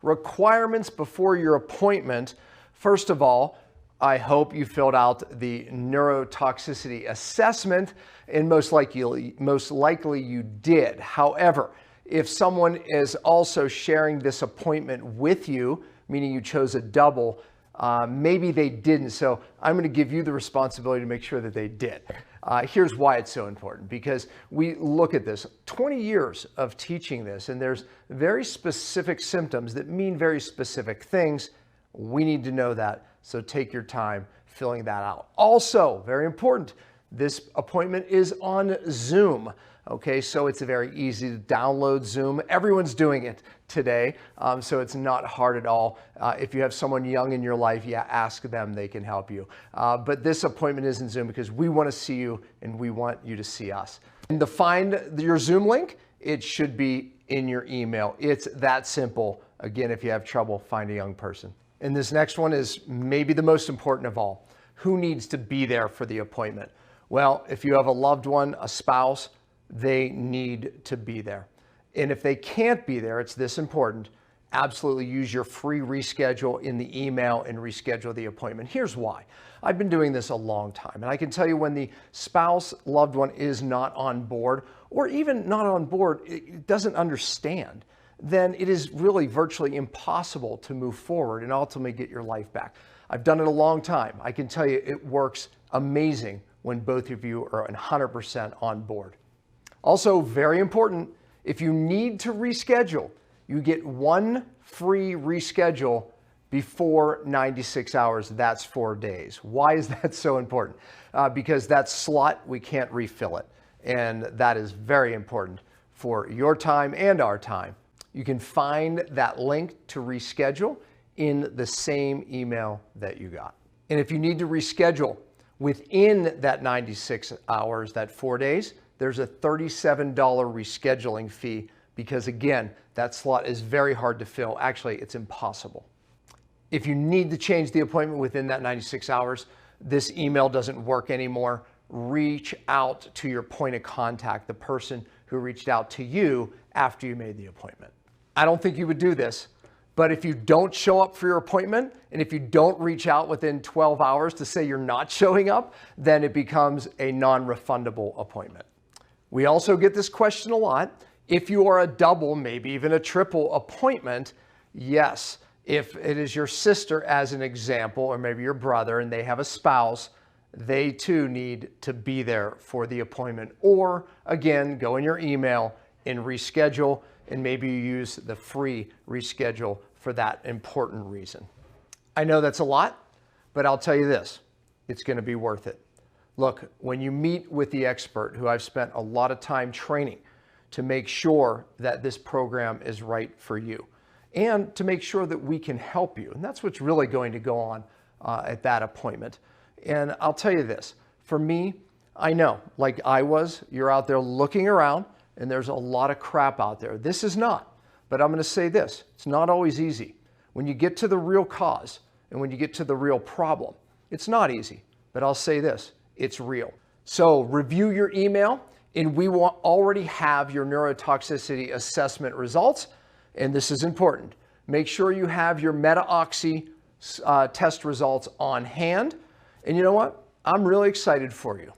Requirements before your appointment. First of all, I hope you filled out the neurotoxicity assessment, and most likely you did. However, if someone is also sharing this appointment with you, meaning you chose a double, maybe they didn't. So I'm going to give you the responsibility to make sure that they did. Here's why it's so important, because we look at this 20 years of teaching this, and there's very specific symptoms that mean very specific things. We need to know that. So take your time filling that out. Also, very important, this appointment is on Zoom. Okay, so it's very easy to download Zoom. Everyone's doing it today, so it's not hard at all. If you have someone young in your life, yeah, ask them, they can help you. But this appointment is in Zoom because we want to see you and we want you to see us. And to find your Zoom link, it should be in your email. It's that simple. Again, if you have trouble, find a young person. And this next one is maybe the most important of all. Who needs to be there for the appointment? Well, if you have a loved one, a spouse, they need to be there. And if they can't be there, it's this important, absolutely use your free reschedule in the email and reschedule the appointment. Here's why. I've been doing this a long time, and I can tell you when the spouse, loved one is not on board, or even not on board, it doesn't understand, then it is really virtually impossible to move forward and ultimately get your life back. I've done it a long time. I can tell you it works amazing when both of you are 100% on board. Also, very important, if you need to reschedule, you get one free reschedule before 96 hours. That's 4 days. Why is that so important? Because that slot, we can't refill it. And that is very important for your time and our time. You can find that link to reschedule in the same email that you got. And if you need to reschedule within that 96 hours, that 4 days, there's a $37 rescheduling fee because, again, that slot is very hard to fill. Actually, it's impossible. If you need to change the appointment within that 96 hours, this email doesn't work anymore. Reach out to your point of contact, the person who reached out to you after you made the appointment. I don't think you would do this, but if you don't show up for your appointment, and if you don't reach out within 12 hours to say you're not showing up, then it becomes a non-refundable appointment. We also get this question a lot. If you are a double, maybe even a triple appointment, yes. If it is your sister, as an example, or maybe your brother, and they have a spouse, they too need to be there for the appointment. Or again, go in your email and reschedule, and maybe you use the free reschedule for that important reason. I know that's a lot, but I'll tell you this, it's going to be worth it. Look, when you meet with the expert, who I've spent a lot of time training to make sure that this program is right for you and to make sure that we can help you. And that's what's really going to go on at that appointment. And I'll tell you this, for me, I know, like I was, you're out there looking around and there's a lot of crap out there. This is not, but I'm going to say this, it's not always easy. When you get to the real cause and when you get to the real problem, it's not easy, but I'll say this, it's real. So review your email, and we will already have your neurotoxicity assessment results. And this is important. Make sure you have your meta-oxy test results on hand. And you know what? I'm really excited for you.